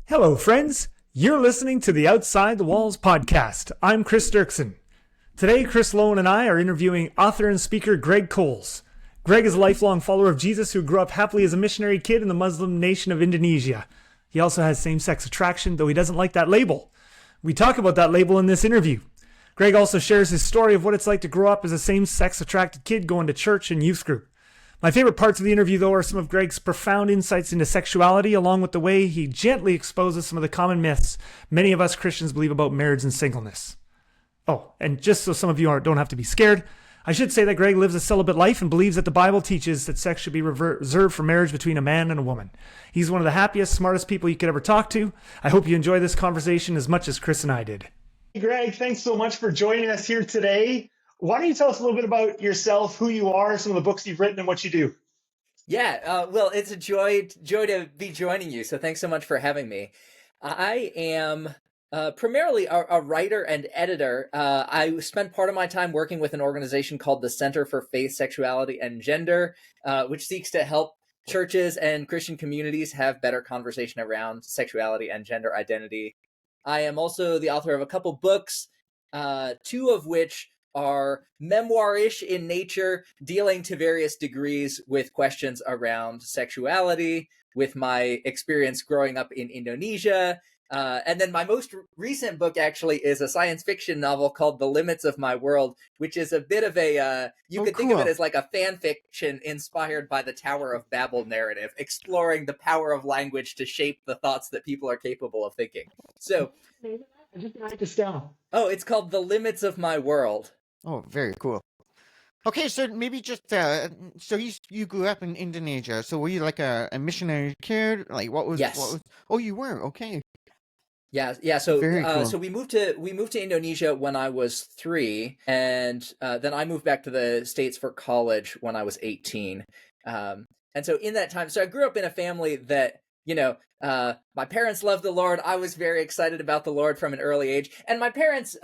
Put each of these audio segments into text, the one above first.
Hello, friends. You're listening to the Outside the Walls podcast. I'm Chris Dirksen. Today, Chris Lowen and I are interviewing author and speaker Greg Coles. Greg is a lifelong follower of Jesus who grew up happily as a missionary kid in the Muslim nation of Indonesia. He also has same-sex attraction, though he doesn't like that label. We talk about that label in this interview. Greg also shares his story of what it's like to grow up as a same-sex attracted kid going to church and youth group. My favorite parts of the interview, though, are some of Greg's profound insights into sexuality, along with the way he gently exposes some of the common myths many of us Christians believe about marriage and singleness. Oh, and just so some of you don't have to be scared, I should say that Greg lives a celibate life and believes that the Bible teaches that sex should be reserved for marriage between a man and a woman. He's one of the happiest, smartest people you could ever talk to. I hope you enjoy this conversation as much as Chris and I did. Hey, Greg, thanks so much for joining us here today. Why don't you tell us a little bit about yourself, who you are, some of the books you've written, and what you do? Yeah, well, it's a joy to be joining you, so thanks so much for having me. I am primarily a writer and editor. I spent part of my time working with an organization called the Center for Faith, Sexuality, and Gender, which seeks to help churches and Christian communities have better conversation around sexuality and gender identity. I am also the author of a couple books, two of which are memoir-ish in nature, dealing to various degrees with questions around sexuality, with my experience growing up in Indonesia. And then my most recent book actually is a science fiction novel called The Limits of My World, which is a bit of a, think of it as like a fan fiction inspired by the Tower of Babel narrative, exploring the power of language to shape the thoughts that people are capable of thinking. So, Just write this down. Oh, it's called The Limits of My World. Oh, very cool. Okay, so maybe just so you grew up in Indonesia. So were you like a missionary kid? Like Yes. Oh, you were. Okay. Yeah. So Very cool. So we moved to Indonesia when I was 3, and then I moved back to the States for college when I was 18. And so in that time, so I grew up in a family that, my parents loved the Lord. I was very excited about the Lord from an early age, and my parents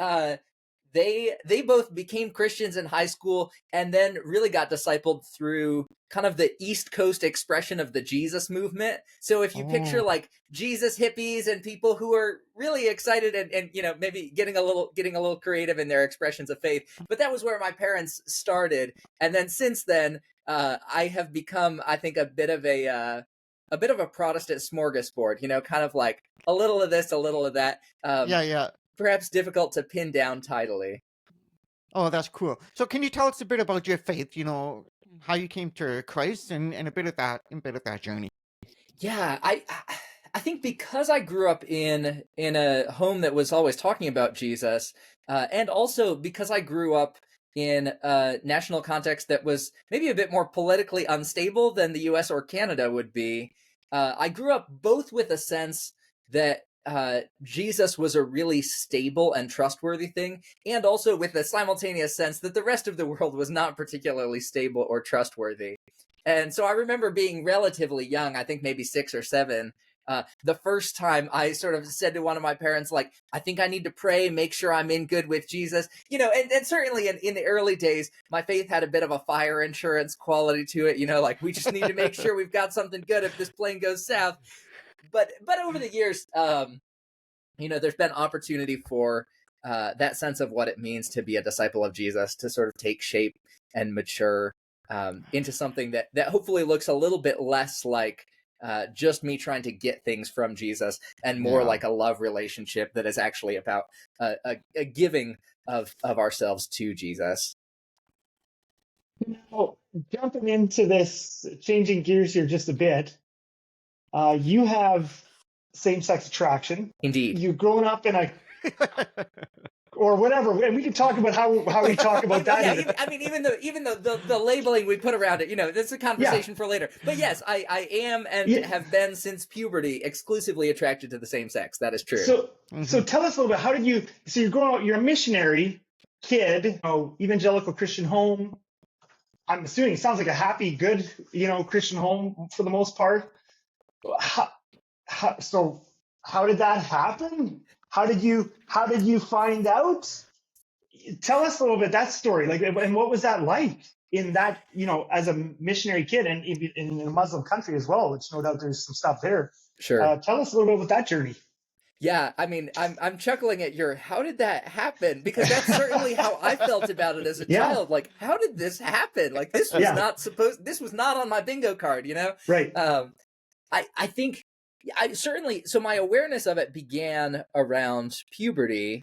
they both became Christians in high school and then really got discipled through kind of the East Coast expression of the Jesus movement. So if you picture like Jesus hippies and people who are really excited and maybe getting a little creative in their expressions of faith, but that was where my parents started. And then since then, I have become, I think, a bit of a Protestant smorgasbord, kind of like a little of this, a little of that. Yeah. Perhaps difficult to pin down tidily. Oh, that's cool. So can you tell us a bit about your faith, how you came to Christ and a bit of that journey? Yeah, I think because I grew up in a home that was always talking about Jesus, and also because I grew up in a national context that was maybe a bit more politically unstable than the US or Canada would be, I grew up both with a sense that Jesus was a really stable and trustworthy thing, and also with a simultaneous sense that the rest of the world was not particularly stable or trustworthy. And so I remember being relatively young, I think maybe 6 or 7, the first time I sort of said to one of my parents, like, I think I need to pray, make sure I'm in good with Jesus. And certainly in the early days, my faith had a bit of a fire insurance quality to it, like we just need to make sure we've got something good if this plane goes south. But over the years, there's been opportunity for that sense of what it means to be a disciple of Jesus to sort of take shape and mature into something that hopefully looks a little bit less like just me trying to get things from Jesus and more like a love relationship that is actually about a giving of ourselves to Jesus. Now, jumping into this, changing gears here just a bit. You have same-sex attraction. Indeed. You've grown up in a, or whatever, and we can talk about how we talk about that. Yeah, even though the labeling we put around it, that's a conversation for later. But yes, I am and have been since puberty exclusively attracted to the same sex. That is true. So tell us a little bit. So you're growing up, you're a missionary kid, evangelical Christian home. I'm assuming it sounds like a happy, good, Christian home for the most part. So how did that happen? How did you find out? Tell us a little bit that story. And what was that like in that, as a missionary kid and in a Muslim country as well, which no doubt there's some stuff there. Sure. Tell us a little bit about that journey. Yeah, I mean, I'm chuckling at your how did that happen? Because that's certainly how I felt about it as a child. Like, how did this happen? Like, this was this was not on my bingo card, Right. I think I certainly, so my awareness of it began around puberty,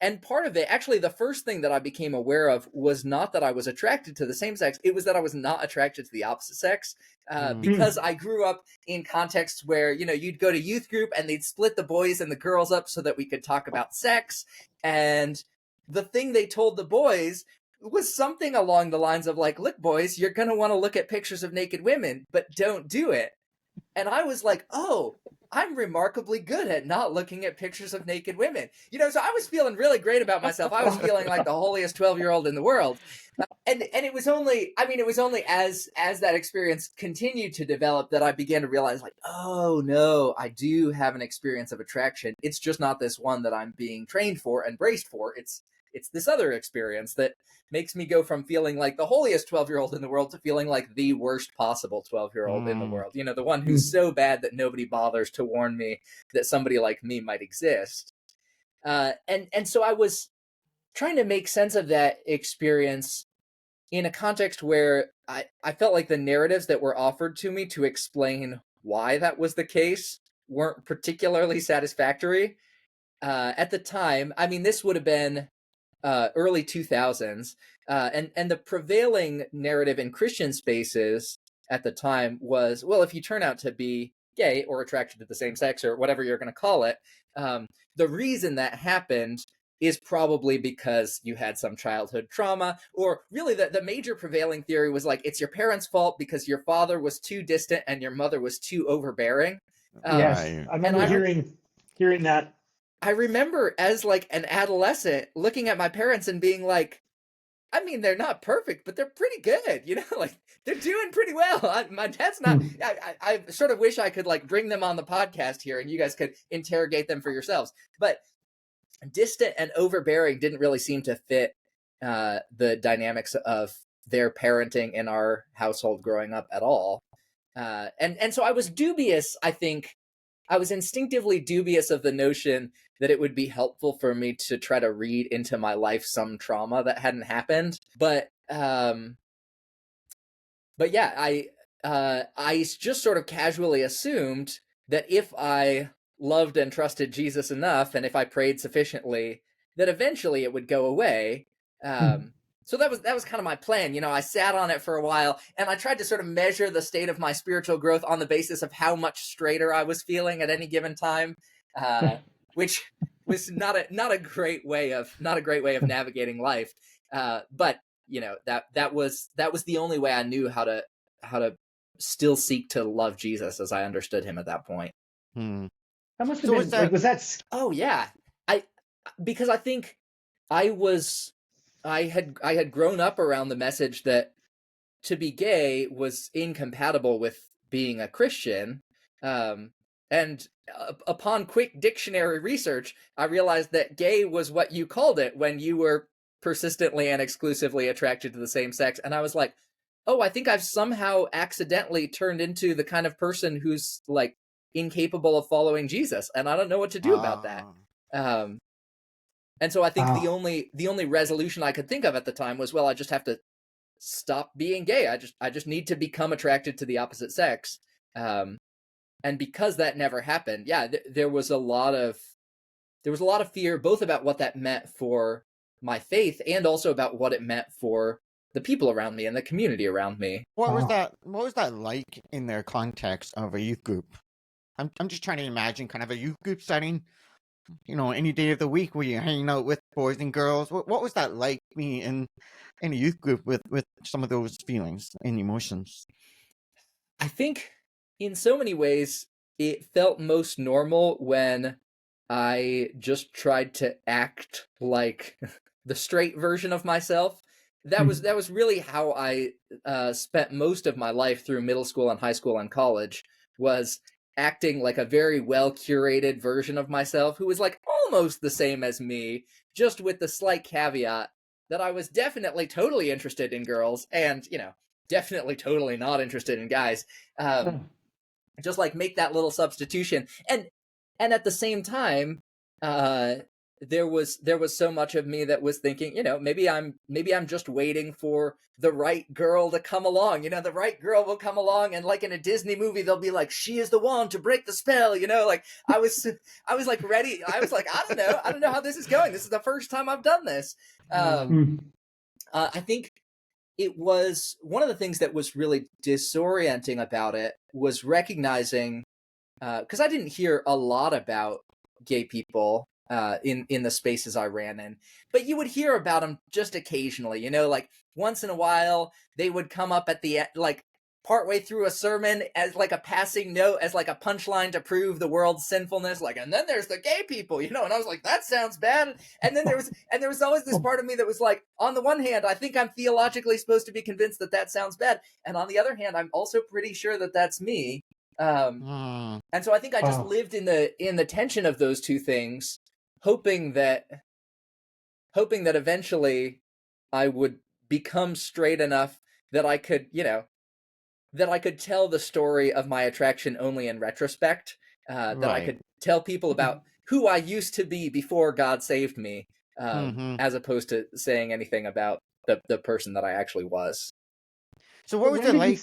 and part of it, actually, the first thing that I became aware of was not that I was attracted to the same sex. It was that I was not attracted to the opposite sex, because I grew up in contexts where, you'd go to youth group and they'd split the boys and the girls up so that we could talk about sex. And the thing they told the boys was something along the lines of like, look, boys, you're going to want to look at pictures of naked women, but don't do it. And I was like, oh, I'm remarkably good at not looking at pictures of naked women. So I was feeling really great about myself. I was feeling like the holiest 12-year-old in the world. And it was only as that experience continued to develop that I began to realize, like, oh no, I do have an experience of attraction. It's just not this one that I'm being trained for and braced for. It's this other experience that makes me go from feeling like the holiest 12-year-old in the world to feeling like the worst possible 12-year-old in the world. The one who's so bad that nobody bothers to warn me that somebody like me might exist. And so I was trying to make sense of that experience in a context where I felt like the narratives that were offered to me to explain why that was the case weren't particularly satisfactory. At the time, I mean, this would have been early 2000s, and the prevailing narrative in Christian spaces at the time was, well, if you turn out to be gay or attracted to the same sex or whatever you're going to call it, the reason that happened is probably because you had some childhood trauma, or really the major prevailing theory was like, it's your parents' fault because your father was too distant and your mother was too overbearing. Yes, I remember hearing that. I remember as like an adolescent looking at my parents and being like, I mean, they're not perfect, but they're pretty good, like they're doing pretty well. My dad's not, I sort of wish I could like bring them on the podcast here and you guys could interrogate them for yourselves. But distant and overbearing didn't really seem to fit the dynamics of their parenting in our household growing up at all. And so I was dubious, I think. I was instinctively dubious of the notion that it would be helpful for me to try to read into my life some trauma that hadn't happened. But yeah, I just sort of casually assumed that if I loved and trusted Jesus enough, and if I prayed sufficiently, that eventually it would go away. So that was kind of my plan. I sat on it for a while and I tried to sort of measure the state of my spiritual growth on the basis of how much straighter I was feeling at any given time, which was not a great way of navigating life. But that was the only way I knew how to still seek to love Jesus as I understood him at that point. That must have been was that? Oh yeah, because I think I had grown up around the message that to be gay was incompatible with being a Christian. And upon quick dictionary research, I realized that gay was what you called it when you were persistently and exclusively attracted to the same sex. And I was like, oh, I think I've somehow accidentally turned into the kind of person who's like incapable of following Jesus. And I don't know what to do about that. And so I think the only resolution I could think of at the time was, well, I just have to stop being gay. I just need to become attracted to the opposite sex. And because that never happened, yeah, there was a lot of fear, both about what that meant for my faith and also about what it meant for the people around me and the community around me. What was that like in their context of a youth group? I'm just trying to imagine kind of a youth group setting, any day of the week where you're hanging out with boys and girls. What was that like being in a youth group with some of those feelings and emotions? I think in so many ways it felt most normal when I just tried to act like the straight version of myself. That was really how I spent most of my life through middle school and high school and college, was acting like a very well curated version of myself who was like almost the same as me, just with the slight caveat that I was definitely totally interested in girls and, definitely totally not interested in guys. Just like make that little substitution. And at the same time, there was so much of me that was thinking, maybe I'm just waiting for the right girl to come along. The right girl will come along, and like in a Disney movie, they'll be like, she is the one to break the spell. Like I was like ready. I was like, I don't know how this is going. This is the first time I've done this. I think it was one of the things that was really disorienting about it was recognizing, because I didn't hear a lot about gay people in the spaces I ran in, but you would hear about them just occasionally, like once in a while they would come up at the like partway through a sermon as like a passing note, as like a punchline to prove the world's sinfulness, like, and then there's the gay people, and I was like, that sounds bad. And then there was always this part of me that was like, on the one hand, I think I'm theologically supposed to be convinced that sounds bad, and on the other hand, I'm also pretty sure that that's me. And so I think I just lived in the tension of those two things, hoping that eventually I would become straight enough that I could, that I could tell the story of my attraction only in retrospect, that I could tell people about who I used to be before God saved me, as opposed to saying anything about the person that I actually was. So what was it like?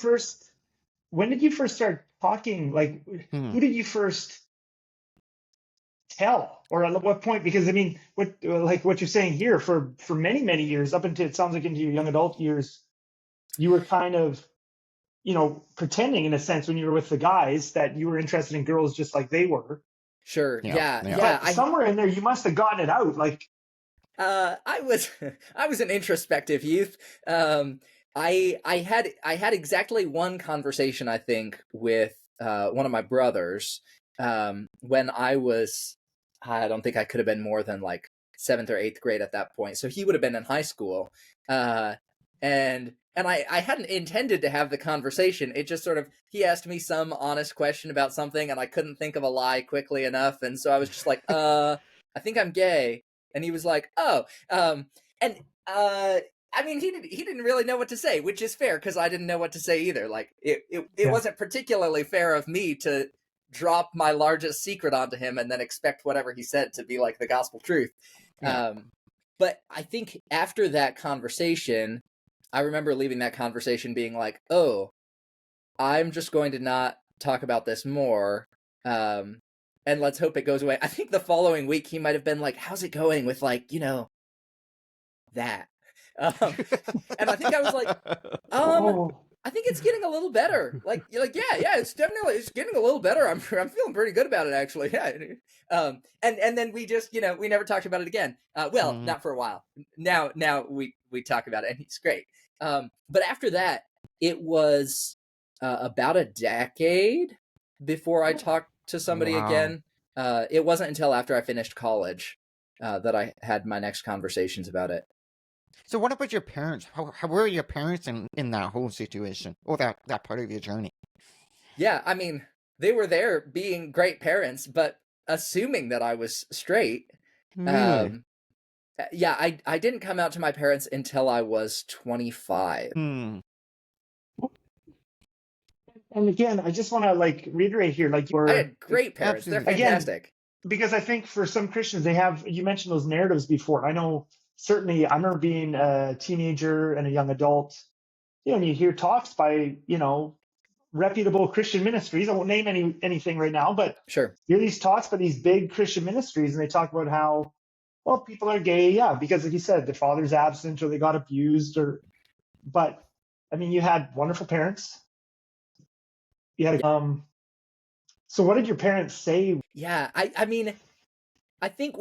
When did you first start talking? Like, who did you first tell, or at what point? Because I mean, what you're saying here, for many, many years, up until, it sounds like, into your young adult years, you were kind of, pretending in a sense when you were with the guys that you were interested in girls just like they were. Sure. Yeah. But somewhere in there, you must have gotten it out. Like, I was an introspective youth. I had exactly one conversation, I think, with one of my brothers when I don't think I could have been more than like 7th or 8th grade at that point. So he would have been in high school. And I hadn't intended to have the conversation. It just sort of, he asked me some honest question about something, and I couldn't think of a lie quickly enough. And so I was just like, I think I'm gay. And he was like, oh, I mean, he didn't really know what to say, which is fair, because I didn't know what to say either. Like, it wasn't particularly fair of me to drop my largest secret onto him and then expect whatever he said to be like the gospel truth. Yeah. But I think after that conversation, I remember leaving that conversation being like, oh, I'm just going to not talk about this more. And let's hope it goes away. I think the following week he might have been like, how's it going with, like, that? And I think I was like, I think it's getting a little better. Like, you're like, yeah, it's getting a little better. I'm feeling pretty good about it, actually. Yeah. And then we just, we never talked about it again. Not for a while. Now we talk about it, and he's great. But after that, it was about a decade before I talked to somebody again. It wasn't until after I finished college that I had my next conversations about it. So what about your parents? How were your parents in that whole situation, or that part of your journey? Yeah, I mean, they were there being great parents, but assuming that I was straight. Really? Yeah, I didn't come out to my parents until I was 25. And again, I just want to reiterate here, I had great parents. They're fantastic. Again, because I think for some Christians, you mentioned those narratives before. I know, certainly, I remember being a teenager and a young adult, and you hear talks by, reputable Christian ministries. I won't name anything right now, but sure, you hear these talks by these big Christian ministries, and they talk about how, well, people are gay, because like you said, the father's absent or they got abused, but I mean, you had wonderful parents. You had so what did your parents say? Yeah, I mean, I think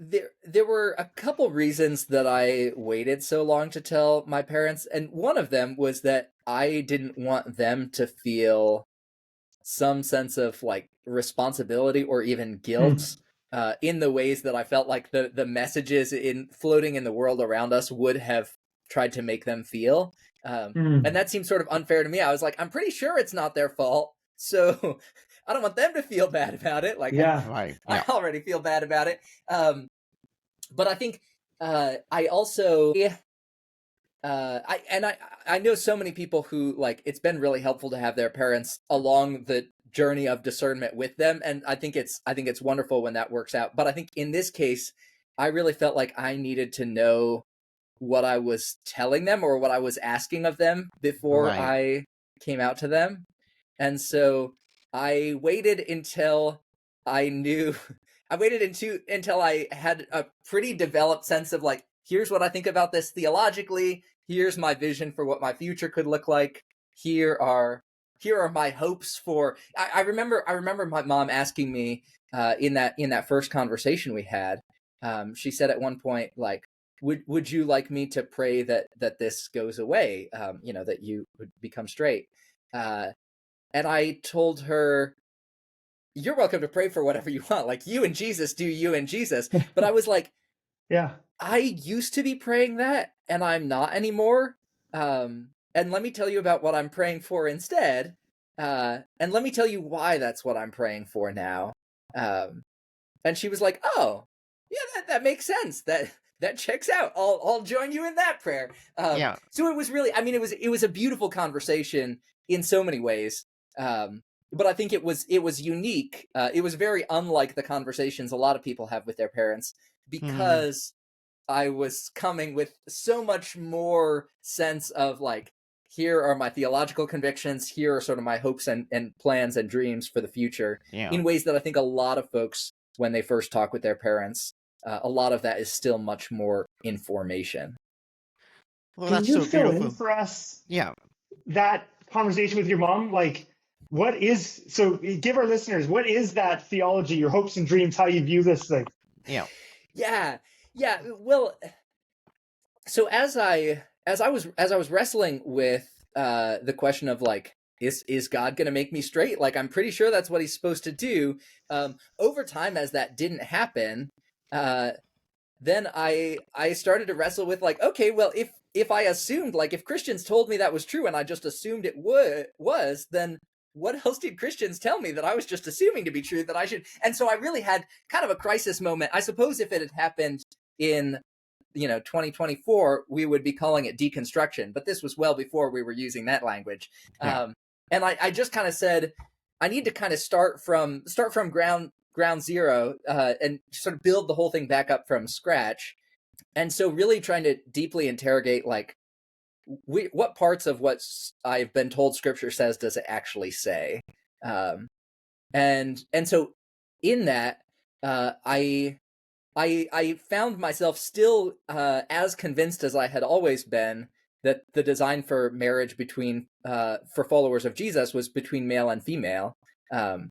there were a couple reasons that I waited so long to tell my parents, and one of them was that I didn't want them to feel some sense of like responsibility or even guilt in the ways that I felt like the messages floating in the world around us would have tried to make them feel. And that seemed sort of unfair to me. I was like, I'm pretty sure it's not their fault, so I don't want them to feel bad about it. Like, I already feel bad about it. But I think I also, I know so many people who, like, it's been really helpful to have their parents along the journey of discernment with them, and I think it's wonderful when that works out. But I think in this case, I really felt like I needed to know what I was telling them or what I was asking of them before Right. I came out to them. And so I waited until I knew I waited until I had a pretty developed sense of, like, here's what I think about this theologically, here's my vision for what my future could look like. Here are my hopes for I remember my mom asking me in that first conversation we had. She said at one point, like, would you like me to pray that this goes away, that you would become straight? And I told her, you're welcome to pray for whatever you want. Like, you and Jesus, do you and Jesus. But I was like, Yeah. I used to be praying that, and I'm not anymore. And let me tell you about what I'm praying for instead. And let me tell you why that's what I'm praying for now. And she was like, oh, yeah, that makes sense. That checks out. I'll join you in that prayer. Yeah. So it was really, I mean, it was a beautiful conversation in so many ways. But I think it was unique. It was very unlike the conversations a lot of people have with their parents, Hmm. because I was coming with so much more sense of, like, here are my theological convictions, here are sort of my hopes and plans and dreams for the future, Yeah. in ways that I think a lot of folks, when they first talk with their parents, a lot of that is still much more information. Well, Can that's you so fill in beautiful. for us Yeah. that conversation with your mom? Like, so give our listeners, what is that theology, your hopes and dreams, how you view this thing? Yeah. Yeah, yeah. Well, so as I was wrestling with the question of, like, is God going to make me straight? Like, I'm pretty sure that's what he's supposed to do. Over time, as that didn't happen, uh, then I started to wrestle with, like, okay, well, if I assumed, like, if Christians told me that was true and I just assumed it was, then what else did Christians tell me that I was just assuming to be true that I should? And so I really had kind of a crisis moment. I suppose if it had happened in 2024, we would be calling it deconstruction, but this was well before we were using that language. Yeah. And I just kind of said, I need to kind of start from ground zero, and sort of build the whole thing back up from scratch. And so really trying to deeply interrogate, like, what parts of what I've been told scripture says does it actually say? Um, and so in that, I found myself still as convinced as I had always been that the design for marriage between for followers of Jesus was between male and female, um,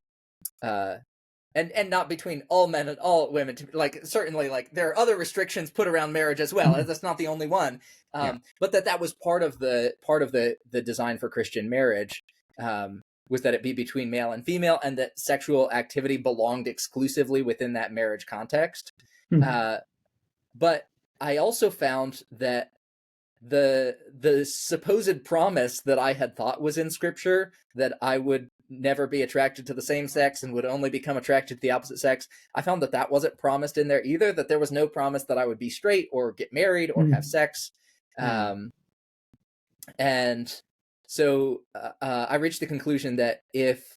uh, and not between all men and all women. Like, certainly, like, there are other restrictions put around marriage as well. That's not the only one, Yeah. but that was part of the design for Christian marriage. Was that it be between male and female, and that sexual activity belonged exclusively within that marriage context. Uh, but I also found that the supposed promise that I had thought was in scripture, that I would never be attracted to the same sex and would only become attracted to the opposite sex, I found that wasn't promised in there either, that there was no promise that I would be straight or get married or have sex. Hmm. And so I reached the conclusion that if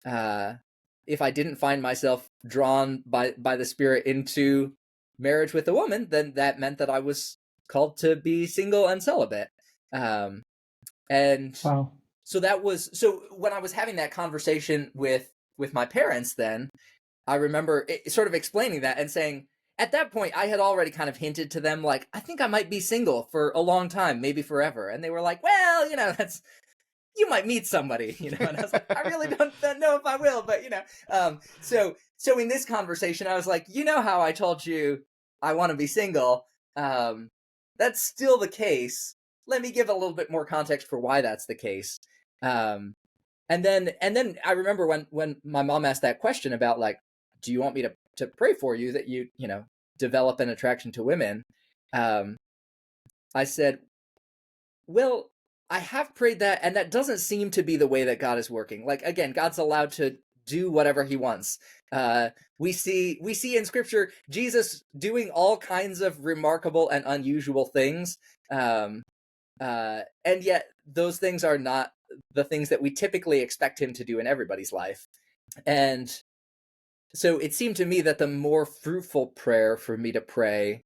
I didn't find myself drawn by the Spirit into marriage with a woman, then that meant that I was called to be single and celibate. And Wow. so when I was having that conversation with my parents, then I remember sort of explaining that and saying, at that point, I had already kind of hinted to them, like, I think I might be single for a long time, maybe forever. And they were like, well, that's, you might meet somebody, and I was like, I really don't know if I will, but so in this conversation, I was like, how I told you I want to be single, that's still the case. Let me give a little bit more context for why that's the case. And then I remember when my mom asked that question about, like, do you want me to pray for you that you develop an attraction to women? I said, well, I have prayed that, and that doesn't seem to be the way that God is working. Like, again, God's allowed to do whatever he wants. We see in Scripture Jesus doing all kinds of remarkable and unusual things, and yet those things are not the things that we typically expect him to do in everybody's life. And so it seemed to me that the more fruitful prayer for me to pray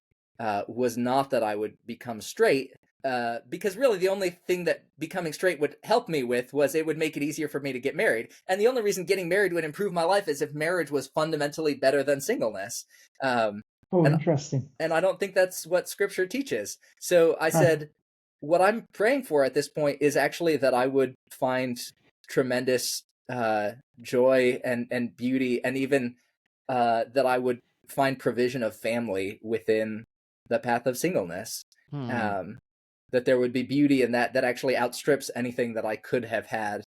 was not that I would become straight, because really the only thing that becoming straight would help me with was it would make it easier for me to get married. And the only reason getting married would improve my life is if marriage was fundamentally better than singleness. Interesting. And I don't think that's what Scripture teaches. So I said, what I'm praying for at this point is actually that I would find tremendous joy and beauty, and even that I would find provision of family within the path of singleness. That there would be beauty in that actually outstrips anything that I could have had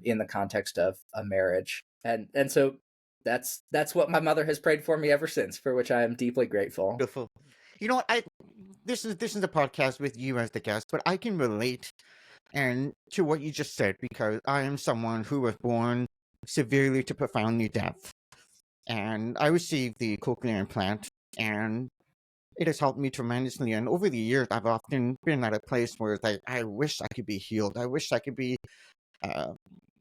in the context of a marriage. And so that's what my mother has prayed for me ever since, for which I am deeply grateful. Beautiful. You know, this is a podcast with you as the guest, but I can relate and to what you just said, because I am someone who was born severely to profoundly deaf, and I received the cochlear implant, and it has helped me tremendously. And over the years, I've often been at a place where it's like, I wish I could be healed. I wish I could be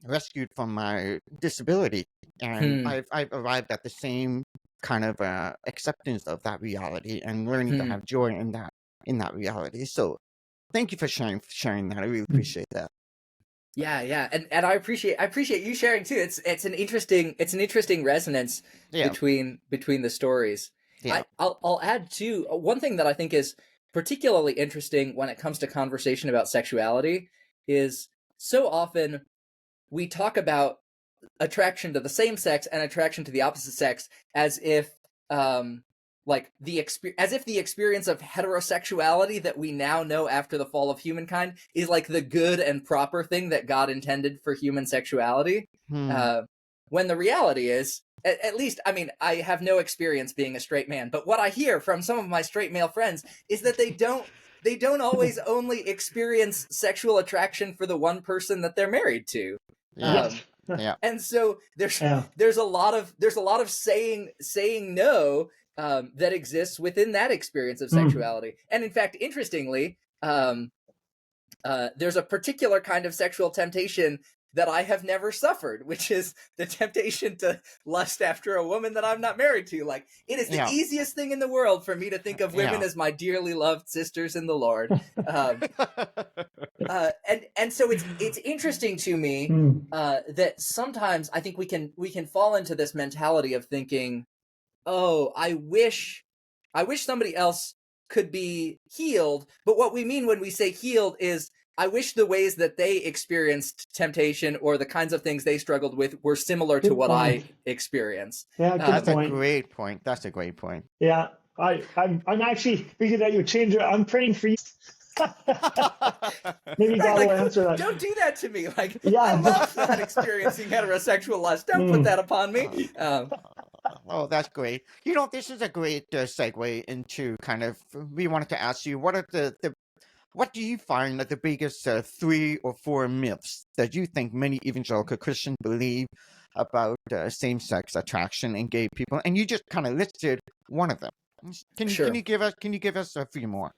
rescued from my disability. And I've arrived at the same kind of acceptance of that reality and learning to have joy in that reality. So thank you for sharing that. I really appreciate that. Yeah, and I appreciate you sharing too. It's an interesting resonance between the stories. Yeah. I'll add too, one thing that I think is particularly interesting when it comes to conversation about sexuality is so often we talk about attraction to the same sex and attraction to the opposite sex as if the experience of heterosexuality that we now know after the fall of humankind is like the good and proper thing that God intended for human sexuality. When the reality is, at least, I mean, I have no experience being a straight man, but what I hear from some of my straight male friends is that they don't always only experience sexual attraction for the one person that they're married to. And so there's a lot of saying no that exists within that experience of sexuality. And in fact, interestingly, there's a particular kind of sexual temptation that I have never suffered, which is the temptation to lust after a woman that I'm not married to. Like, it is the easiest thing in the world for me to think of women as my dearly loved sisters in the Lord. And so it's interesting to me that sometimes I think we can fall into this mentality of thinking, oh, I wish somebody else could be healed. But what we mean when we say healed is, I wish the ways that they experienced temptation or the kinds of things they struggled with were similar to what I experience. Yeah, that's a great point. That's a great point. Yeah, I'm actually thinking that you change it. I'm praying for you. Maybe God will answer that. Don't do that to me. Like, I love not experiencing heterosexual lust. Don't put that upon me. Oh, that's great. You know, this is a great segue into kind of, we wanted to ask you, what are what do you find are the biggest 3 or 4 myths that you think many evangelical Christians believe about same-sex attraction in gay people? And you just kind of listed one of them. Can you give us a few more?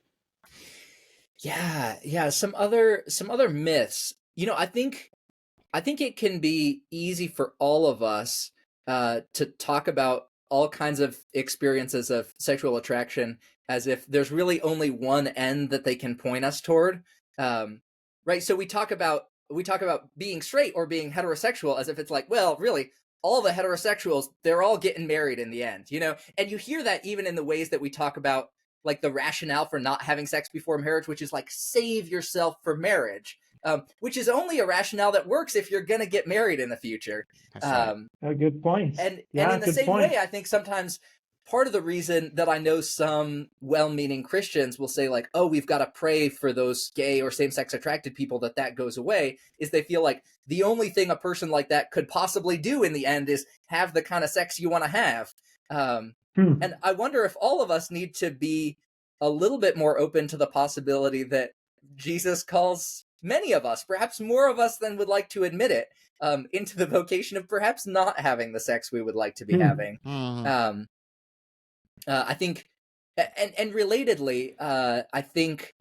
Yeah. Some other myths. You know, I think it can be easy for all of us to talk about all kinds of experiences of sexual attraction as if there's really only one end that they can point us toward, right? So we talk about being straight or being heterosexual as if it's like, well, really, all the heterosexuals, they're all getting married in the end, you know? And you hear that even in the ways that we talk about, like, the rationale for not having sex before marriage, which is like, save yourself for marriage, which is only a rationale that works if you're going to get married in the future. A good point. And in the same way, I think sometimes part of the reason that I know some well-meaning Christians will say, like, oh, we've got to pray for those gay or same-sex attracted people that goes away, is they feel like the only thing a person like that could possibly do in the end is have the kind of sex you want to have. And I wonder if all of us need to be a little bit more open to the possibility that Jesus calls many of us, perhaps more of us than would like to admit it, into the vocation of perhaps not having the sex we would like to be having. I think, and relatedly, I think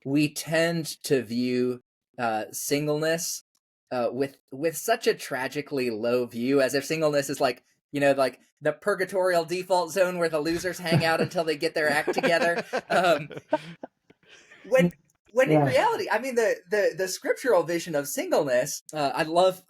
we tend to view singleness with such a tragically low view, as if singleness is like, like the purgatorial default zone where the losers hang out until they get their act together. When in reality, I mean, the scriptural vision of singleness, I love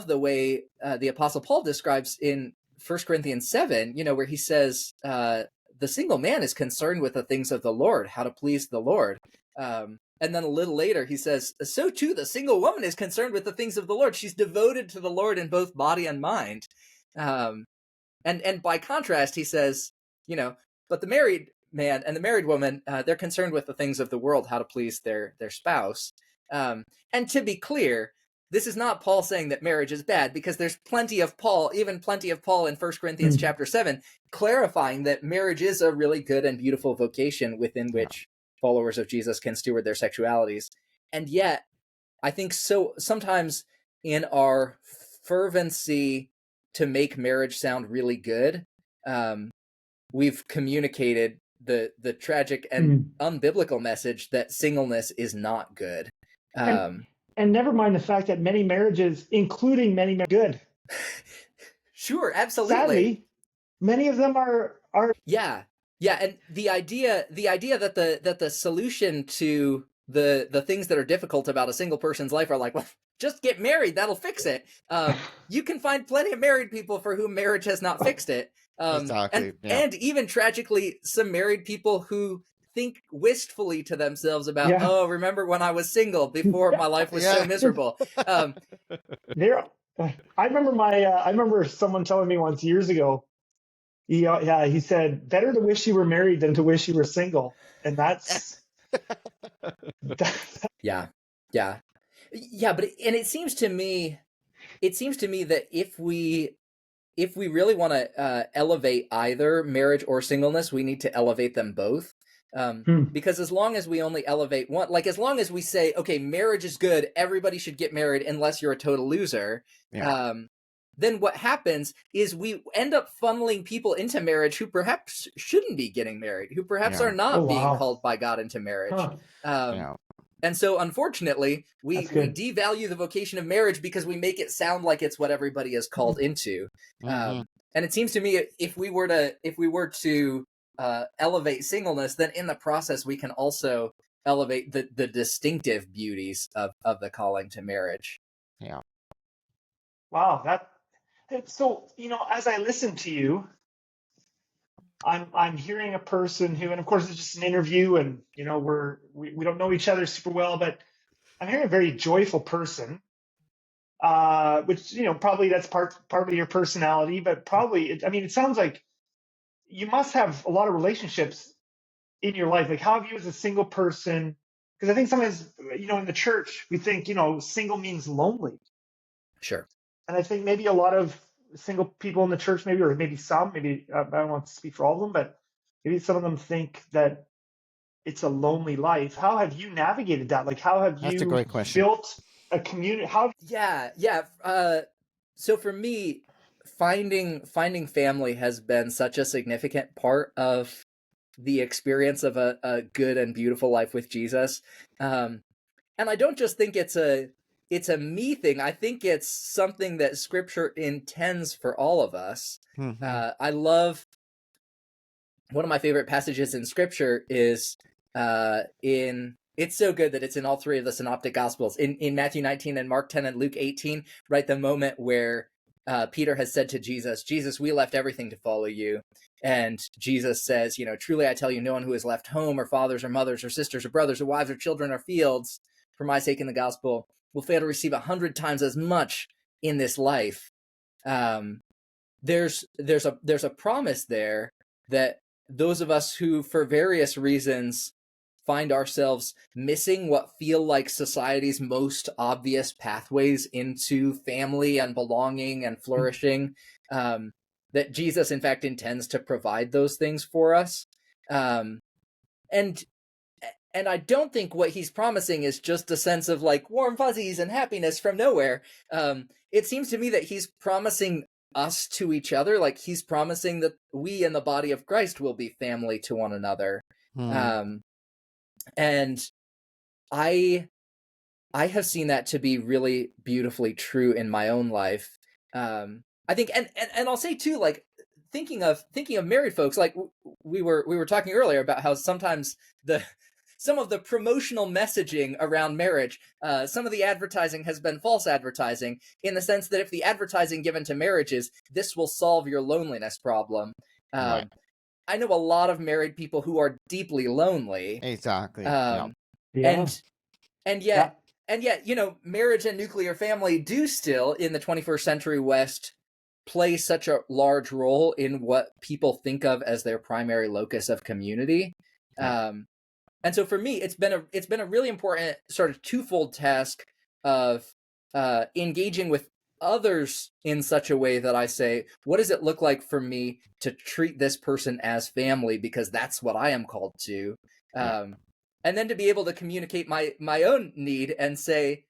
the way the Apostle Paul describes in 1 Corinthians 7, where he says the single man is concerned with the things of the Lord, how to please the Lord. And then a little later, he says, so too, the single woman is concerned with the things of the Lord. She's devoted to the Lord in both body and mind. And by contrast, he says, but the married man and the married woman, they're concerned with the things of the world, how to please their spouse. And to be clear, this is not Paul saying that marriage is bad, because there's plenty of Paul in 1 Corinthians chapter 7, clarifying that marriage is a really good and beautiful vocation within which followers of Jesus can steward their sexualities. And yet, I think sometimes in our fervency to make marriage sound really good, we've communicated the tragic and unbiblical message that singleness is not good. And never mind the fact that many marriages, including many good. Sure, absolutely. Sadly, many of them are. Yeah, and the idea that the solution to the things that are difficult about a single person's life are like, well, just get married, that'll fix it. You can find plenty of married people for whom marriage has not fixed it. Exactly. And even tragically, some married people who think wistfully to themselves about, oh, remember when I was single before my life was so miserable. I remember someone telling me once years ago, he said, better to wish you were married than to wish you were single. And that's yeah. But it seems to me that if we really want to elevate either marriage or singleness, we need to elevate them both. Because as long as we only elevate one, like as long as we say, okay, marriage is good, everybody should get married unless you're a total loser, then what happens is we end up funneling people into marriage who perhaps shouldn't be getting married, who perhaps are not being called by God into marriage. And so, unfortunately, we devalue the vocation of marriage because we make it sound like it's what everybody is called into. And it seems to me, if we were to elevate singleness, then in the process we can also elevate the distinctive beauties of the calling to marriage. Yeah. Wow, so as I listen to you, I'm hearing a person who, and of course it's just an interview, and we don't know each other super well, but I'm hearing a very joyful person, which probably that's partly your personality, but probably it sounds like you must have a lot of relationships in your life. Like, how have you, as a single person? Because I think sometimes in the church we think single means lonely. Sure. And I think maybe a lot of single people in the church, maybe I don't want to speak for all of them, but maybe some of them think that it's a lonely life. How have you navigated that? Like, how have That's you a great question. built a community? So for me, finding family has been such a significant part of the experience of a good and beautiful life with Jesus. And I don't just think it's a me thing. I think it's something that Scripture intends for all of us. I love, one of my favorite passages in Scripture is it's so good that it's in all three of the synoptic gospels, in Matthew 19 and Mark 10 and Luke 18, right? The moment where Peter has said to Jesus, we left everything to follow you. And Jesus says, truly I tell you, no one who has left home or fathers or mothers or sisters or brothers or wives or children or fields for my sake in the gospel will fail to receive 100 times as much in this life. There's a promise there that those of us who, for various reasons, find ourselves missing what feel like society's most obvious pathways into family and belonging and flourishing, that Jesus, in fact, intends to provide those things for us. And And I don't think what he's promising is just a sense of like warm fuzzies and happiness from nowhere. It seems to me that he's promising us to each other. Like he's promising that we in the body of Christ will be family to one another. Um, and I have seen that to be really beautifully true in my own life. I think, and I'll say too, like thinking of married folks, like we were talking earlier about how sometimes some of the promotional messaging around marriage, some of the advertising has been false advertising, in the sense that if the advertising given to marriage is, this will solve your loneliness problem. Right. I know a lot of married people who are deeply lonely. Exactly. Um, Yeah. and yet, you know, marriage and nuclear family do still, in the 21st century West, play such a large role in what people think of as their primary locus of community. Yeah. And so for me, it's been a really important sort of twofold task of engaging with others in such a way that I say, what does it look like for me to treat this person as family, because that's what I am called to. And then to be able to communicate my own need and say,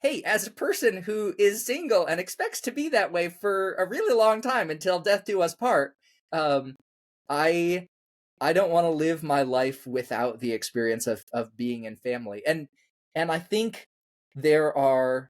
hey, as a person who is single and expects to be that way for a really long time until death do us part, I don't want to live my life without the experience of being in family. And I think there are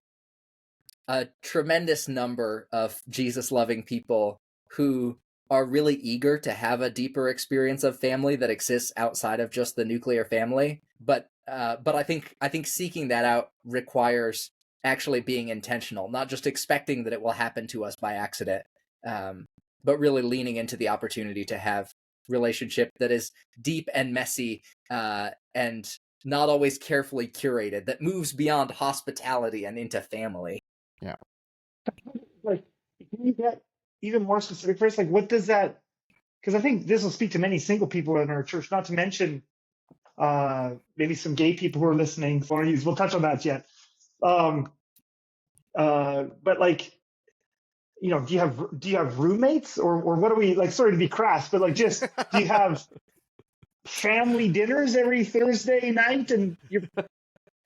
a tremendous number of Jesus-loving people who are really eager to have a deeper experience of family that exists outside of just the nuclear family. But I think seeking that out requires actually being intentional, not just expecting that it will happen to us by accident, but really leaning into the opportunity to have relationship that is deep and messy, and not always carefully curated, that moves beyond hospitality and into family. Yeah. Like, can you get even more specific for us? Like, what does that? Because I think this will speak to many single people in our church. Not to mention, maybe some gay people who are listening. So we'll touch on that yet. But like, you know, do you have roommates, or what are we like? Sorry to be crass, but like, just do you have family dinners every Thursday night and your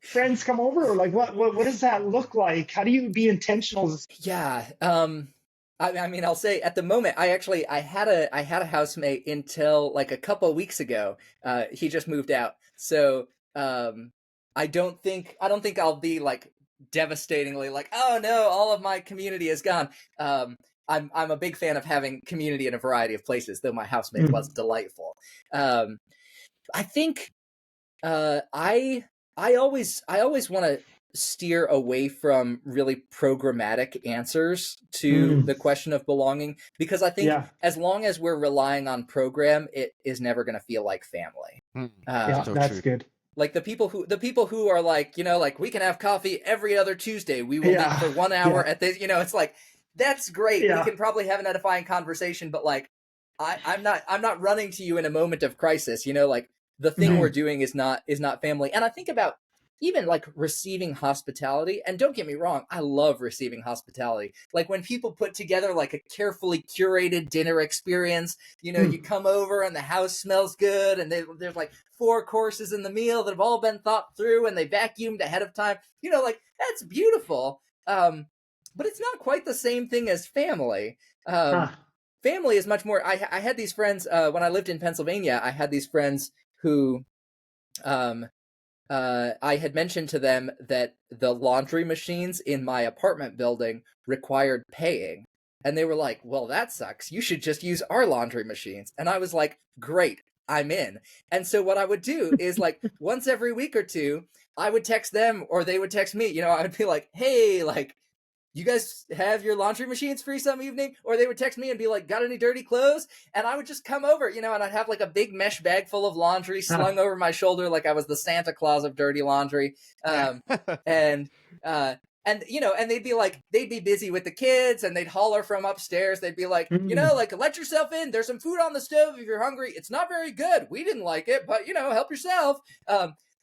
friends come over, or like what does that look like? How do you be intentional? Yeah. I mean, I'll say at the moment, I had a housemate until like a couple of weeks ago. He just moved out. So, I don't think I'll be like devastatingly like, oh no, all of my community is gone. I'm a big fan of having community in a variety of places, though my housemate was delightful. I think, I always want to steer away from really programmatic answers to the question of belonging, because I think as long as we're relying on program, it is never going to feel like family. That's good. Like the people who are like, you know, like we can have coffee every other Tuesday. We will meet for 1 hour at this, you know, it's like, that's great. We can probably have an edifying conversation, but like, I'm not running to you in a moment of crisis, you know, like the thing we're doing is not family. And I think about even like receiving hospitality, and don't get me wrong, I love receiving hospitality. Like when people put together like a carefully curated dinner experience, you know, you come over and the house smells good, and there's like 4 courses in the meal that have all been thought through, and they vacuumed ahead of time, you know, like that's beautiful. But it's not quite the same thing as family. Family is much more. I had these friends when I lived in Pennsylvania. I had these friends who, I had mentioned to them that the laundry machines in my apartment building required paying. And they were like, well, that sucks. You should just use our laundry machines. And I was like, great, I'm in. And so what I would do is like once every week or two, I would text them or they would text me. You know, I would be like, hey, like, you guys have your laundry machines free some evening? Or they would text me and be like, got any dirty clothes? And I would just come over, you know, and I'd have like a big mesh bag full of laundry slung over my shoulder like I was the Santa Claus of dirty laundry. And you know, and they'd be busy with the kids and they'd holler from upstairs. They'd be like, you know, like, let yourself in. There's some food on the stove if you're hungry. It's not very good. We didn't like it, but, you know, help yourself.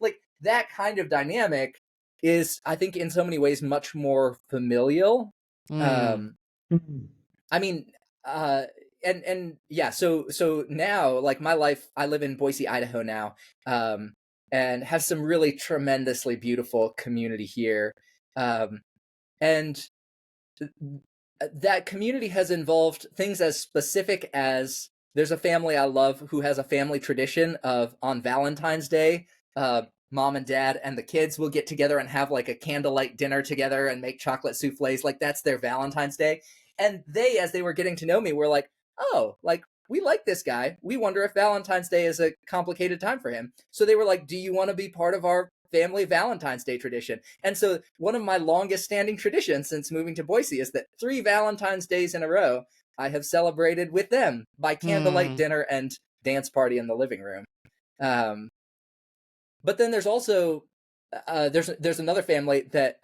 Like that kind of dynamic is, I think, in so many ways much more familial. I mean, and yeah, so now, like my life, I live in Boise, Idaho now. and have some really tremendously beautiful community here. And that community has involved things as specific as there's a family I love who has a family tradition of on Valentine's Day, mom and dad and the kids will get together and have like a candlelight dinner together and make chocolate souffles. Like that's their Valentine's Day. And they, as they were getting to know me, were like, oh, like we like this guy. We wonder if Valentine's Day is a complicated time for him. So they were like, do you want to be part of our family Valentine's Day tradition? And so one of my longest standing traditions since moving to Boise is that 3 Valentine's Days in a row, I have celebrated with them by candlelight dinner and dance party in the living room. But then there's also, there's another family that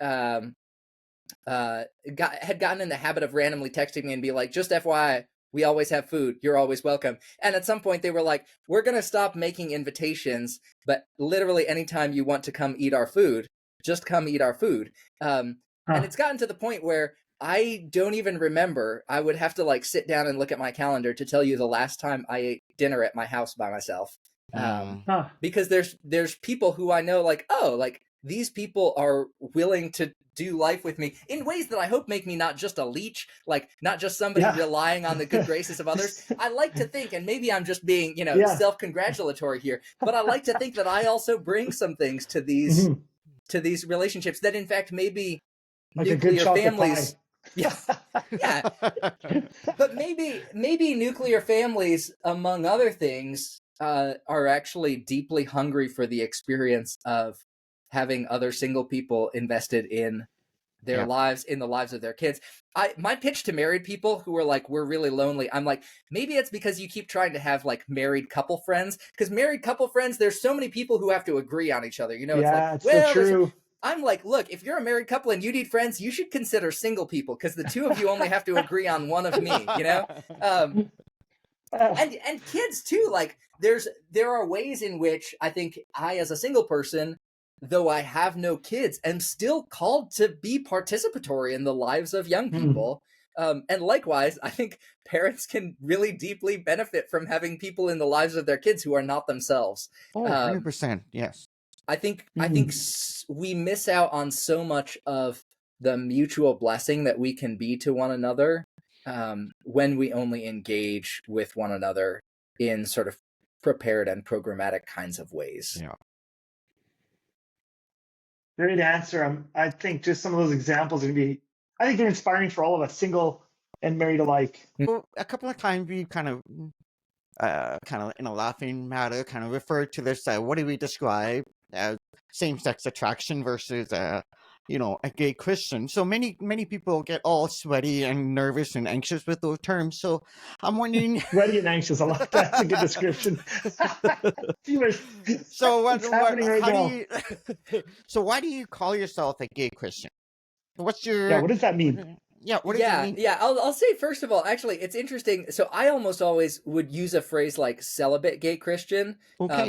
had gotten in the habit of randomly texting me and be like, just FYI, we always have food. You're always welcome. And at some point they were like, we're going to stop making invitations, but literally anytime you want to come eat our food, just come eat our food. And it's gotten to the point where I don't even remember. I would have to like sit down and look at my calendar to tell you the last time I ate dinner at my house by myself. Because there's people who I know like, oh, like these people are willing to do life with me in ways that I hope make me not just a leech, like not just somebody relying on the good graces of others. I like to think, and maybe I'm just being, self-congratulatory here, but I like to think that I also bring some things to these to these relationships that in fact maybe like nuclear families. Pie. Yeah. But maybe nuclear families, among other things, are actually deeply hungry for the experience of having other single people invested in their lives, in the lives of their kids. My pitch to married people who are like, we're really lonely, I'm like, maybe it's because you keep trying to have like married couple friends, because married couple friends, there's so many people who have to agree on each other. It's like, well, so true. I'm like, look, if you're a married couple and you need friends, you should consider single people, because the two of you only have to agree on one of me, and kids too. Like there are ways in which I think I, as a single person, though I have no kids, am still called to be participatory in the lives of young people. And likewise, I think parents can really deeply benefit from having people in the lives of their kids who are not themselves. 100%. Yes. I think we miss out on so much of the mutual blessing that we can be to one another when we only engage with one another in sort of prepared and programmatic kinds of ways. Yeah. Great answer. I think just some of those examples are going to be, I think they're inspiring for all of us, single and married alike. Well, a couple of times we kind of in a laughing matter, kind of referred to this, what do we describe as same-sex attraction versus, a gay Christian. So many people get all sweaty and nervous and anxious with those terms. So I'm wondering... Sweaty and anxious, I like that. That's a good description. So so why do you call yourself a gay Christian? What's your... what does that mean? Yeah, what does it mean? Yeah, I'll say, first of all, actually, it's interesting. So I almost always would use a phrase like celibate gay Christian,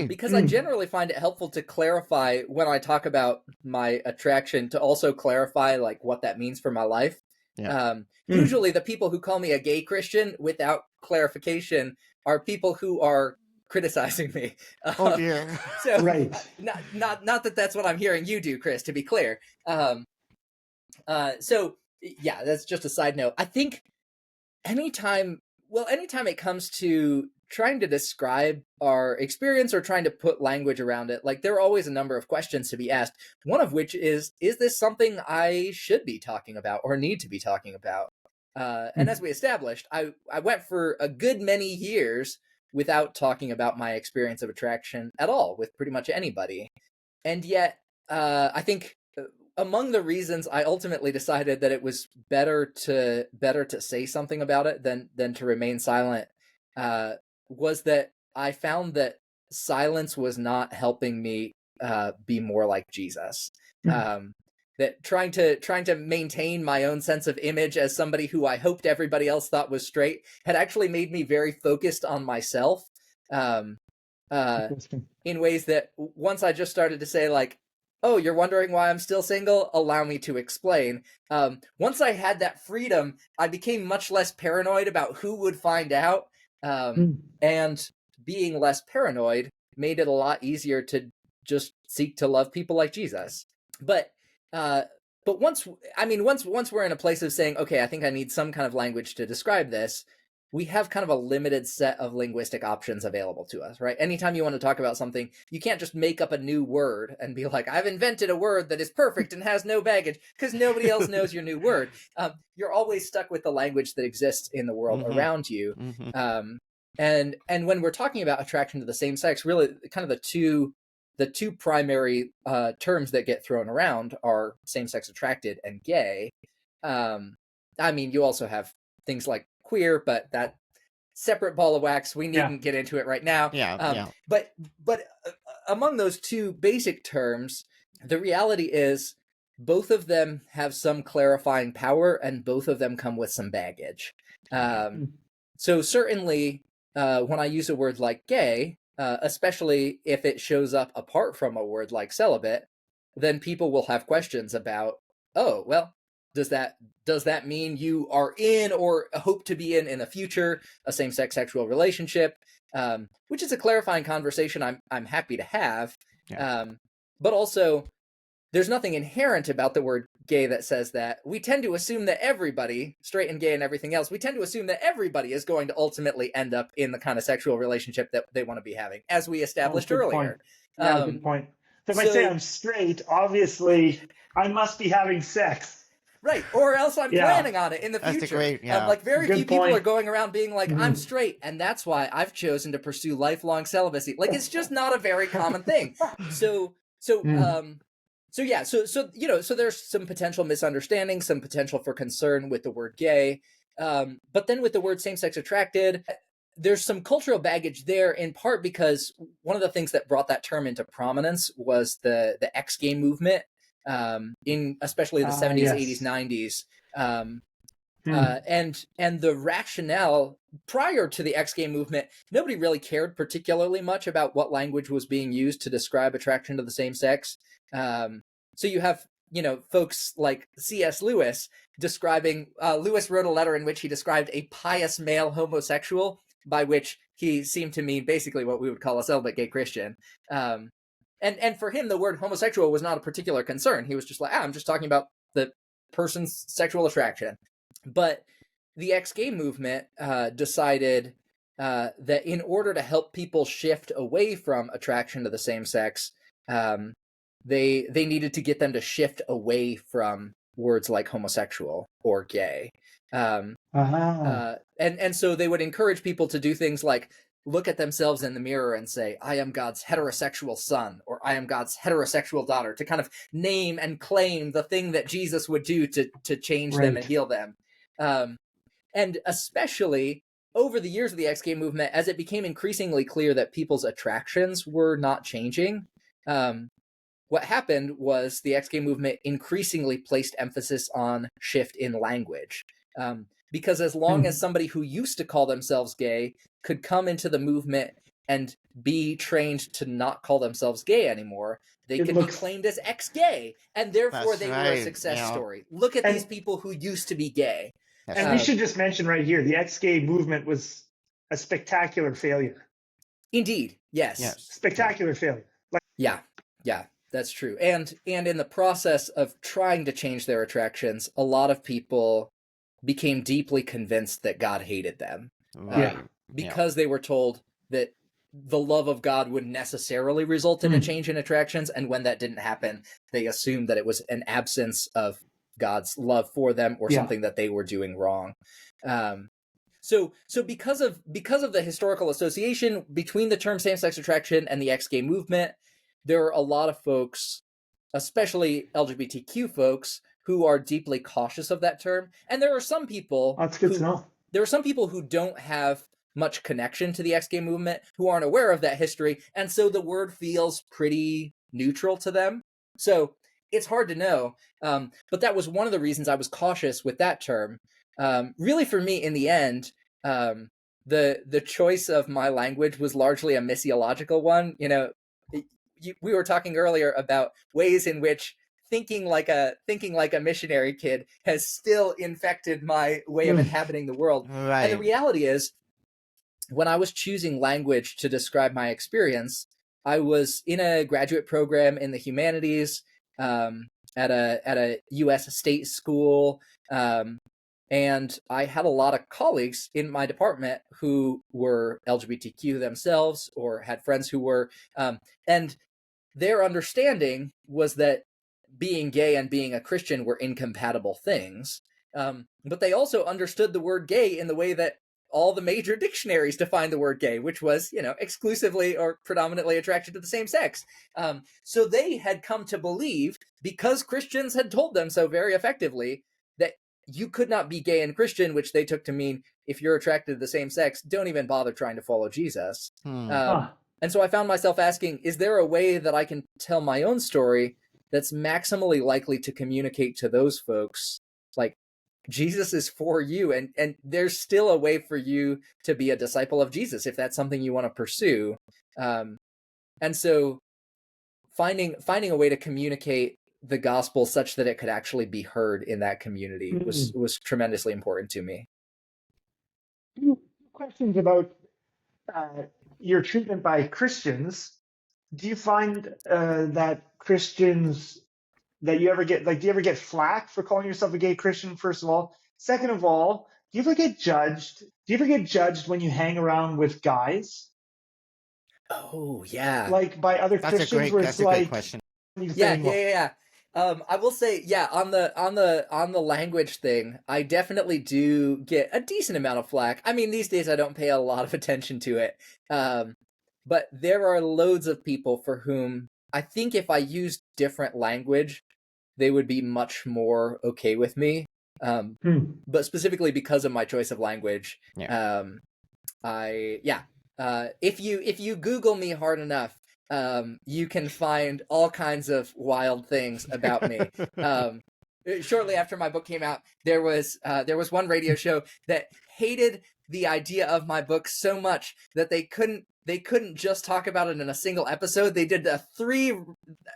because I generally find it helpful to clarify when I talk about my attraction, to also clarify like what that means for my life. Usually the people who call me a gay Christian without clarification are people who are criticizing me. Oh dear. So right. Not that that's what I'm hearing you do, Chris, to be clear. So yeah, that's just a side note. I think anytime it comes to trying to describe our experience or trying to put language around it, like there are always a number of questions to be asked. One of which is this something I should be talking about or need to be talking about? And as we established, I went for a good many years without talking about my experience of attraction at all with pretty much anybody. And yet, I think among the reasons I ultimately decided that it was better to say something about it than to remain silent was that I found that silence was not helping me be more like Jesus. That trying to maintain my own sense of image as somebody who I hoped everybody else thought was straight had actually made me very focused on myself in ways that once I just started to say like, oh, you're wondering why I'm still single? Allow me to explain. Once I had that freedom, I became much less paranoid about who would find out. And being less paranoid made it a lot easier to just seek to love people like Jesus. But once we're in a place of saying, okay, I think I need some kind of language to describe this, we have kind of a limited set of linguistic options available to us, right? Anytime you want to talk about something, you can't just make up a new word and be like, I've invented a word that is perfect and has no baggage, because nobody else knows your new word. You're always stuck with the language that exists in the world around you. And when we're talking about attraction to the same sex, really kind of the two primary terms that get thrown around are same-sex attracted and gay. I mean, you also have things like queer, but that separate ball of wax. We needn't get into it right now. But among those two basic terms, the reality is both of them have some clarifying power, and both of them come with some baggage. So certainly, when I use a word like gay, especially if it shows up apart from a word like celibate, then people will have questions about, oh, well, does that mean you are in or hope to be in the future a same-sex sexual relationship? Which is a clarifying conversation I'm happy to have. But also, there's nothing inherent about the word gay that says that. We tend to assume that everybody, straight and gay and everything else, we tend to assume that everybody is going to ultimately end up in the kind of sexual relationship that they want to be having, as we established earlier. Good point. So if I say I'm straight, obviously I must be having sex. Right, or else I'm planning on it in the future. That's great, Like very few people are going around being like, I'm straight, and that's why I've chosen to pursue lifelong celibacy. Like, it's just not a very common thing. So there's some potential misunderstanding, some potential for concern with the word gay. But then with the word same-sex attracted, there's some cultural baggage there, in part because one of the things that brought that term into prominence was the ex-gay movement. In especially the 70s, 80s, 90s. And the rationale prior to the ex-gay movement, nobody really cared particularly much about what language was being used to describe attraction to the same sex. So you have, folks like C.S. Lewis describing, Lewis wrote a letter in which he described a pious male homosexual, by which he seemed to mean basically what we would call a celibate gay Christian. And for him, the word homosexual was not a particular concern. He was just like, I'm just talking about the person's sexual attraction. But the ex-gay movement decided that in order to help people shift away from attraction to the same sex, they needed to get them to shift away from words like homosexual or gay. And so they would encourage people to do things like look at themselves in the mirror and say, I am God's heterosexual son, or I am God's heterosexual daughter, to kind of name and claim the thing that Jesus would do to change them and heal them. And especially over the years of the ex-gay movement, as it became increasingly clear that people's attractions were not changing, what happened was the ex-gay movement increasingly placed emphasis on shift in language. Because as long as somebody who used to call themselves gay could come into the movement and be trained to not call themselves gay anymore, they could be claimed as ex-gay, and therefore they were a success story. Look at these people who used to be gay. And we should just mention right here, the ex-gay movement was a spectacular failure. Indeed, yes. Spectacular failure. Yeah, that's true. And in the process of trying to change their attractions, a lot of people became deeply convinced that God hated them. Because they were told that the love of God would necessarily result in a change in attractions, and when that didn't happen, they assumed that it was an absence of God's love for them, or something that they were doing wrong. So because of the historical association between the term same-sex attraction and the ex-gay movement, there are a lot of folks, especially LGBTQ folks, who are deeply cautious of that term. And there are some people That's good to know. There are some people who don't have much connection to the ex-gay movement, who aren't aware of that history, and so the word feels pretty neutral to them. So it's hard to know. But that was one of the reasons I was cautious with that term. Really, for me, in the end, the choice of my language was largely a missiological one. We were talking earlier about ways in which thinking like a missionary kid has still infected my way of inhabiting the world. Right. And the reality is, when I was choosing language to describe my experience, I was in a graduate program in the humanities at a U.S. state school, and I had a lot of colleagues in my department who were LGBTQ themselves or had friends who were, and their understanding was that being gay and being a Christian were incompatible things. But they also understood the word gay in the way that all the major dictionaries define the word gay, which was, exclusively or predominantly attracted to the same sex. So they had come to believe, because Christians had told them so very effectively, that you could not be gay and Christian, which they took to mean if you're attracted to the same sex, don't even bother trying to follow Jesus. And so I found myself asking, is there a way that I can tell my own story that's maximally likely to communicate to those folks, like, Jesus is for you, and there's still a way for you to be a disciple of Jesus if that's something you want to pursue. And so finding a way to communicate the gospel such that it could actually be heard in that community was tremendously important to me. Questions about your treatment by Christians. Do you find that Christians that you ever get, do you ever get flack for calling yourself a gay Christian, first of all? Second of all, do you ever get judged? Do you ever get judged when you hang around with guys? Oh, yeah. Like by other Christians, where it's like, great question. Yeah. I will say, on the language thing, I definitely do get a decent amount of flack. I mean, these days I don't pay a lot of attention to it. But there are loads of people for whom I think if I used different language, they would be much more okay with me. But specifically because of my choice of language, if you Google me hard enough, you can find all kinds of wild things about me. Shortly after my book came out, there was one radio show that hated the idea of my book so much that they couldn't just talk about it in a single episode. They did a three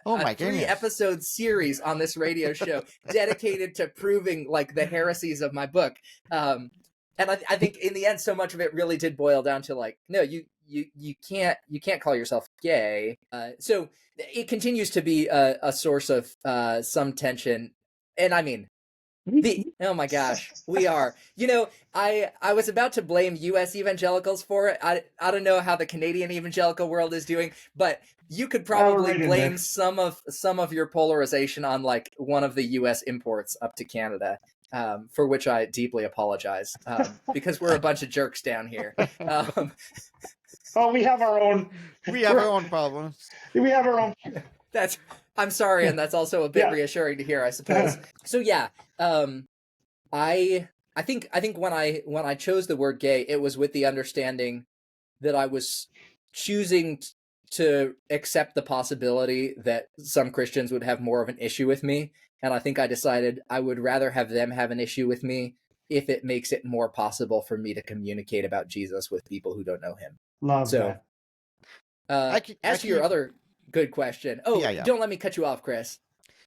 episode series on this radio show dedicated to proving like the heresies of my book. And I think in the end, so much of it really did boil down to like, no, you can't call yourself gay. So it continues to be a source of some tension. And I mean, oh my gosh, we are. I was about to blame U.S. evangelicals for it. I don't know how the Canadian evangelical world is doing, but you could probably blame some of your polarization on like one of the U.S. imports up to Canada. For which I deeply apologize, because we're a bunch of jerks down here. We have our own. We have our own problems. We have our own. I'm sorry, and that's also a bit reassuring to hear, I suppose. So I think when I chose the word gay, it was with the understanding that I was choosing to accept the possibility that some Christians would have more of an issue with me. And I think I decided I would rather have them have an issue with me if it makes it more possible for me to communicate about Jesus with people who don't know him. Love that. As to your other good question. Don't let me cut you off, Chris.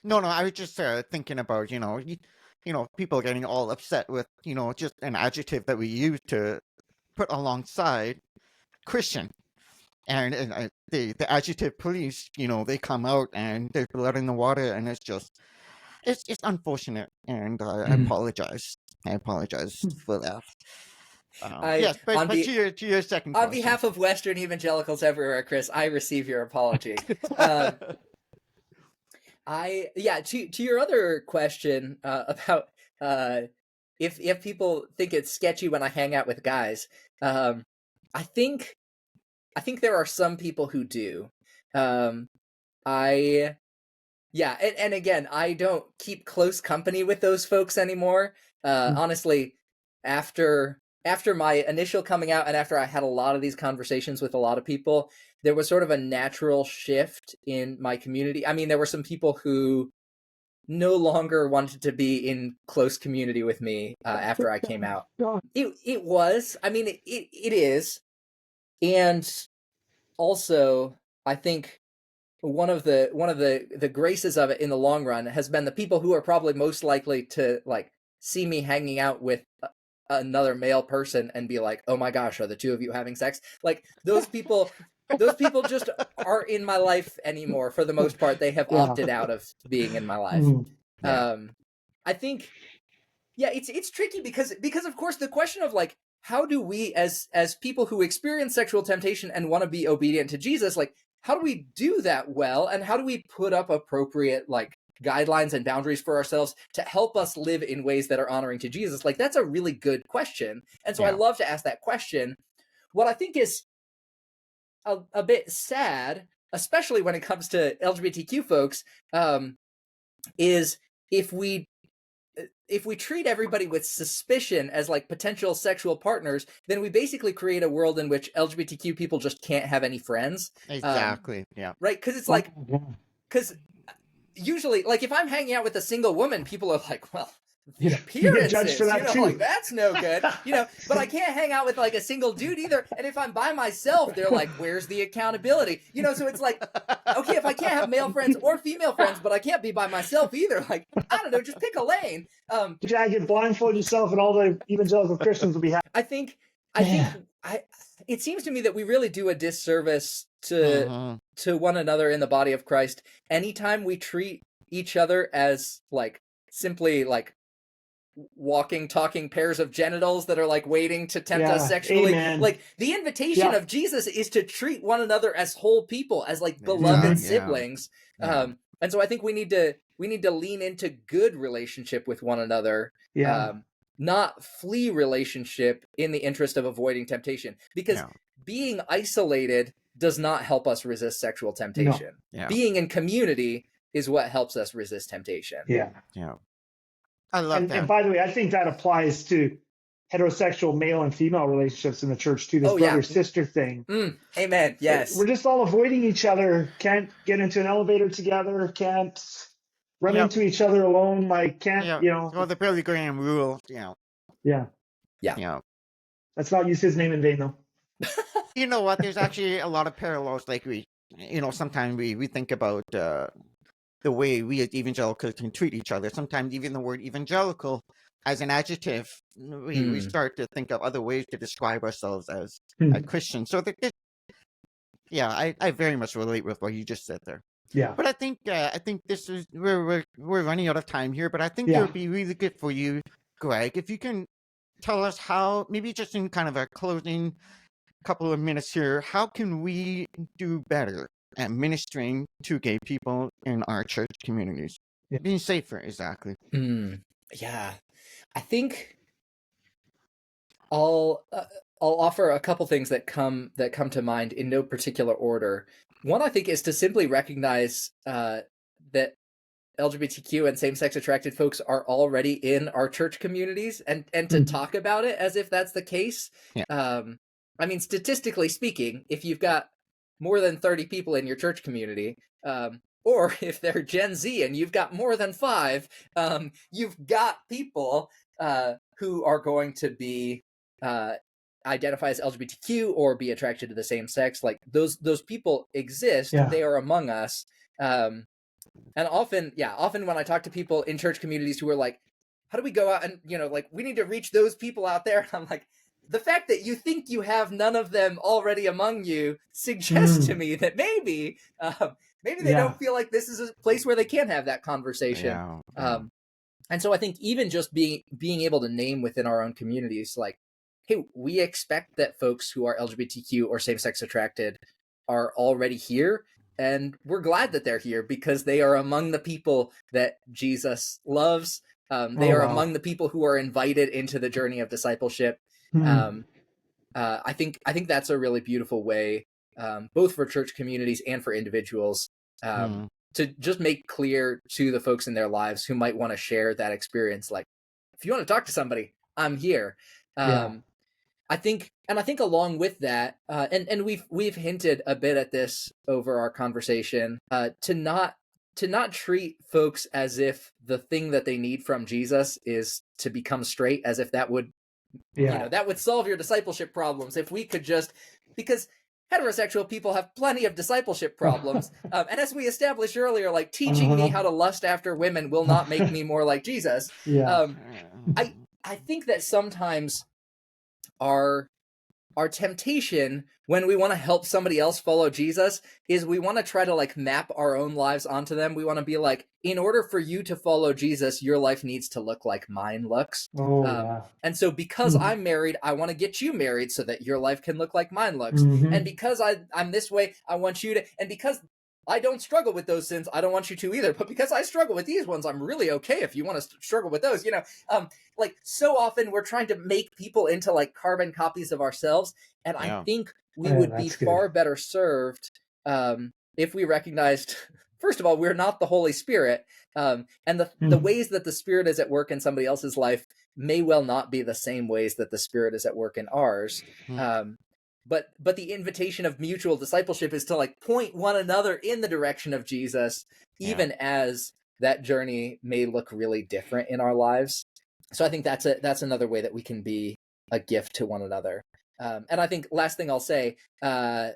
No, I was just thinking about, people getting all upset with, just an adjective that we use to put alongside Christian. And the adjective police, they come out and there's blood in the water, and it's unfortunate, and I apologize. I apologize for that. Yes, but to your second question. On behalf of Western evangelicals everywhere, Chris, I receive your apology. To your other question about if people think it's sketchy when I hang out with guys, I think there are some people who do. And again, I don't keep close company with those folks anymore. Honestly, after my initial coming out and after I had a lot of these conversations with a lot of people, there was sort of a natural shift in my community. I mean, there were some people who no longer wanted to be in close community with me after I came out. It was. I mean, it is. And also, I think one of the graces of it in the long run has been the people who are probably most likely to like see me hanging out with another male person and be like, oh my gosh, are the two of you having sex? Like those people those people just aren't in my life anymore. For the most part, they have Yeah. opted out of being in my life. Mhm. Yeah. I think, yeah, it's tricky because of course the question of like, how do we as people who experience sexual temptation and want to be obedient to Jesus, like, how do we do that well, and how do we put up appropriate like guidelines and boundaries for ourselves to help us live in ways that are honoring to Jesus? Like, that's a really good question, and so I Yeah. love to ask that question. What I think is a bit sad, especially when it comes to LGBTQ folks, is if we treat everybody with suspicion as like potential sexual partners, then we basically create a world in which LGBTQ people just can't have any friends. Exactly. Yeah. Right? Because it's like, because usually, like, if I'm hanging out with a single woman, people are like, well, the Yeah, you get judged appearances, for that too. like, that's no good, but I can't hang out with like a single dude either. And if I'm by myself, they're like, where's the accountability? So it's like, okay, if I can't have male friends or female friends, but I can't be by myself either, like, I don't know, just pick a lane. Jack, you blindfold yourself and all the evangelical Christians will be happy. I think it seems to me that we really do a disservice to one another in the body of Christ anytime we treat each other as like simply like walking, talking pairs of genitals that are like waiting to tempt us sexually. Amen. Like, the invitation of Jesus is to treat one another as whole people, as like beloved siblings. Yeah. And so I think we need to lean into good relationship with one another. Not flee relationship in the interest of avoiding temptation, because being isolated does not help us resist sexual temptation. No. Yeah. Being in community is what helps us resist temptation. Yeah. I love that. And by the way, I think that applies to heterosexual male and female relationships in the church too. This brother-sister thing. Amen. Yes. We're just all avoiding each other. Can't get into an elevator together. Can't run into each other alone. Like, can't, Well, the Billy Graham rule, Yeah. Let's not use his name in vain, though. You know what? There's actually a lot of parallels. Like sometimes we think about the way we as evangelicals can treat each other. Sometimes even the word evangelical as an adjective, we start to think of other ways to describe ourselves as Christians. So I very much relate with what you just said there. Yeah. But I think this is we're running out of time here. But I think it would be really good for you, Greg, if you can tell us how, maybe just in kind of a closing couple of minutes here, how can we do better at ministering to gay people in our church communities? Being safer, exactly. Yeah. I think I'll offer a couple things that come to mind in no particular order. One, I think, is to simply recognize that LGBTQ and same-sex attracted folks are already in our church communities, and to talk about it as if that's the case. I mean, statistically speaking, if you've got more than 30 people in your church community, or if they're Gen Z and you've got more than 5, you've got people who are going to be identify as LGBTQ or be attracted to the same sex. Like, those people exist. They are among us. And often when I talk to people in church communities who are like, how do we go out and, like, we need to reach those people out there. I'm like, the fact that you think you have none of them already among you suggests to me that maybe they don't feel like this is a place where they can have that conversation. And so I think even just being able to name within our own communities, like, hey, we expect that folks who are LGBTQ or same-sex attracted are already here, and we're glad that they're here because they are among the people that Jesus loves. They are among the people who are invited into the journey of discipleship. I think that's a really beautiful way, both for church communities and for individuals, to just make clear to the folks in their lives who might want to share that experience. Like, if you want to talk to somebody, I'm here. I think along with that, and we've hinted a bit at this over our conversation, to not treat folks as if the thing that they need from Jesus is to become straight, as if that would that would solve your discipleship problems. If we could just, because heterosexual people have plenty of discipleship problems. And as we established earlier, like, teaching me how to lust after women will not make me more like Jesus. I think that sometimes our our temptation when we want to help somebody else follow Jesus is we want to try to like map our own lives onto them. We want to be like, in order for you to follow Jesus, your life needs to look like mine looks. And so because I'm married, I want to get you married so that your life can look like mine looks. And because I'm this way, I want you to, and because I don't struggle with those sins, I don't want you to either. But because I struggle with these ones, I'm really okay if you want to struggle with those, like so often we're trying to make people into like carbon copies of ourselves. And I think we would be far better served if we recognized, first of all, we're not the Holy Spirit. And the ways that the Spirit is at work in somebody else's life may well not be the same ways that the Spirit is at work in ours. But the invitation of mutual discipleship is to like point one another in the direction of Jesus, even as that journey may look really different in our lives. So I think that's another way that we can be a gift to one another. And I think last thing I'll say, I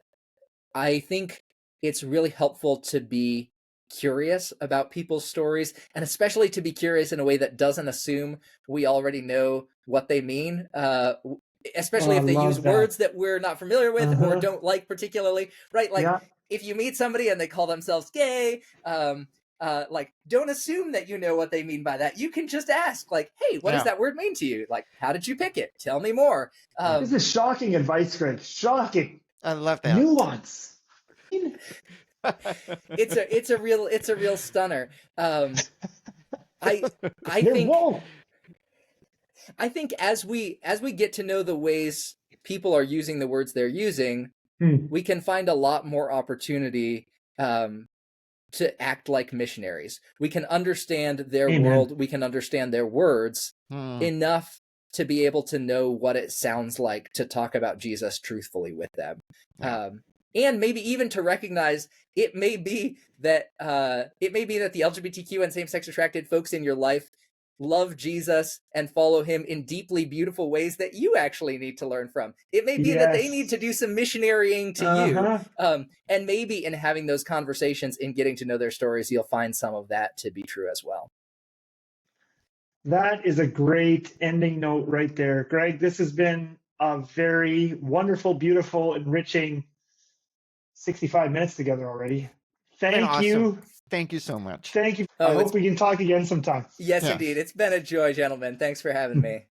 think it's really helpful to be curious about people's stories, and especially to be curious in a way that doesn't assume we already know what they mean. Especially if they use words that we're not familiar with or don't like particularly, right? Like if you meet somebody and they call themselves gay, like don't assume that you know what they mean by that. You can just ask, like, hey, what does that word mean to you? Like, how did you pick it? Tell me more. This is shocking advice, Greg. Shocking. I love that. Nuance. It's a real stunner. I think woke. I think as we get to know the ways people are using the words they're using, we can find a lot more opportunity to act like missionaries. We can understand their world. We can understand their words enough to be able to know what it sounds like to talk about Jesus truthfully with them. And maybe even to recognize it may be that the LGBTQ and same-sex attracted folks in your life love Jesus and follow him in deeply beautiful ways that you actually need to learn from. It may be that they need to do some missionarying to you. And maybe in having those conversations, in getting to know their stories, you'll find some of that to be true as well. That is a great ending note right there. Greg, this has been a very wonderful, beautiful, enriching 65 minutes together already. Thank you. Thank you so much. Thank you. I hope we can talk again sometime. Yes, indeed. It's been a joy, gentlemen. Thanks for having me.